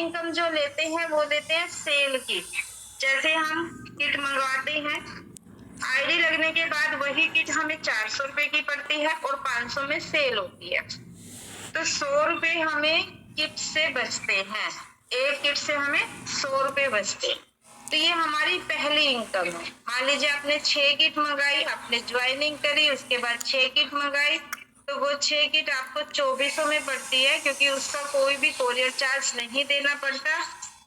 Income जो लेते हैं वो लेते हैं सेल की। जैसे हम किट मंगवाते हैं, आईडी लगने के बाद वही किट हमें 400 रुपए की पड़ती है और 500 में सेल होती है। तो 100 रुपए हमें किट से बचते हैं, एक किट से हमें 100 रुपए बचते हैं। तो ये हमारी पहली इनकम है। मान लीजिए आपने 6 किट मंगाई, आपने ज्वाइनिंग करी, उसके बाद 6 किट मंगाई, तो वो 6 किट आपको 2400 में पड़ती है, क्योंकि उसका कोई भी कोरियर चार्ज नहीं देना पड़ता।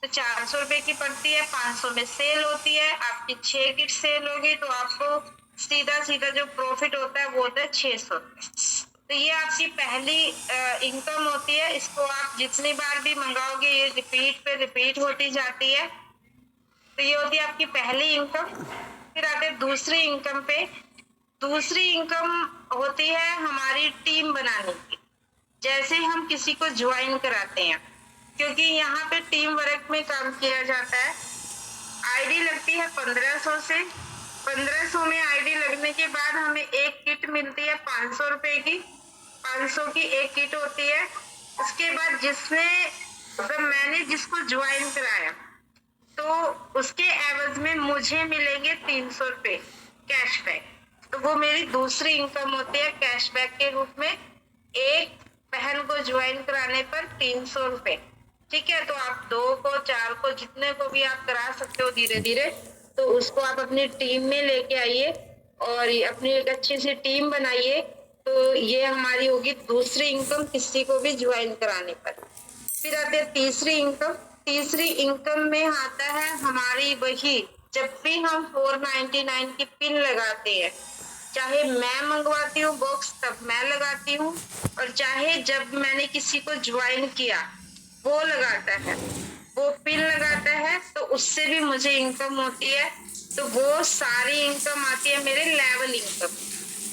तो 400 रुपए की पड़ती है, 500 में सेल होती है। आपकी 6 किट सेल होगी तो आपको सीधा सीधा जो प्रॉफिट होता है वो होता है 600 रुपए। तो ये आपकी पहली इनकम होती है। इसको आप जितनी बार भी मंगाओगे ये रिपीट पे रिपीट होती जाती है। तो ये होती है आपकी पहली इनकम। फिर आते हैं दूसरी इनकम पे। दूसरी इनकम होती है हमारी टीम बनाने की। जैसे हम किसी को ज्वाइन कराते हैं, क्योंकि यहाँ पे टीम वर्क में काम किया जाता है। आईडी लगती है 1500 से। 1500 में आईडी लगने के बाद हमें एक किट मिलती है 500 रुपए की। 500 की एक किट होती है। उसके बाद मैंने जिसको ज्वाइन कराया तो उसके एवज में मुझे मिलेंगे 300 रुपए कैशबैक। तो वो मेरी दूसरी इनकम होती है कैशबैक के रूप में। एक बहन को ज्वाइन कराने पर 300 रुपए। ठीक है, तो आप 2 को 4 को जितने को भी आप करा सकते हो धीरे धीरे। तो उसको आप अपनी टीम में लेके आइए और अपनी एक अच्छी सी टीम बनाइए। तो ये हमारी होगी दूसरी इनकम किसी को भी ज्वाइन कराने पर। फिर आते हैं तीसरी इनकम। तीसरी इनकम में आता है हमारी वही, जब भी हम 499 की पिन लगाते हैं, चाहे मैं मंगवाती हूँ बॉक्स तब मैं लगाती हूँ, और चाहे जब मैंने किसी को ज्वाइन किया वो लगाता है, वो पिन लगाता है, तो उससे भी मुझे इनकम होती है। तो वो सारी इनकम आती है मेरे लेवल इनकम।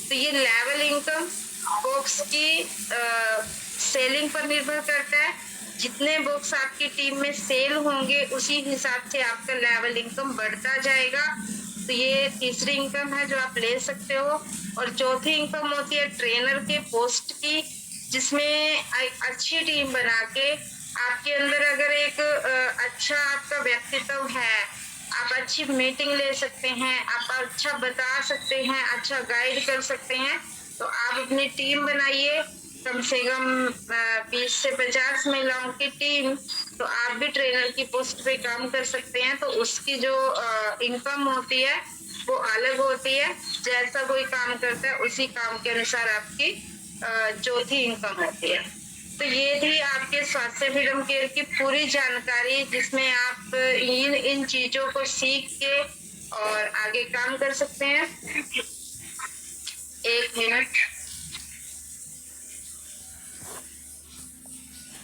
तो ये लेवल इनकम बॉक्स की सेलिंग पर निर्भर करता है। जितने बॉक्स आपकी टीम में सेल होंगे उसी हिसाब से आपका लेवल इनकम बढ़ता जाएगा। तो ये तीसरी इनकम है जो आप ले सकते हो। और चौथी इनकम होती है ट्रेनर के पोस्ट की, जिसमें एक अच्छी टीम बना के आपके अंदर अगर एक अच्छा आपका व्यक्तित्व है, आप अच्छी मीटिंग ले सकते हैं, आप अच्छा बता सकते हैं, अच्छा गाइड कर सकते हैं, तो आप अपनी टीम बनाइए। कम से कम 20 से 50 महिलाओं की टीम, तो आप भी ट्रेनर की पोस्ट पे काम कर सकते हैं। तो उसकी जो इनकम होती है वो अलग होती है। जैसा कोई काम करता है उसी काम के अनुसार आपकी चौथी इनकम होती है। तो ये थी आपके स्वास्थ्य फ्रीडम केयर की पूरी जानकारी, जिसमें आप इन चीजों को सीख के और आगे काम कर सकते हैं। एक मिनट।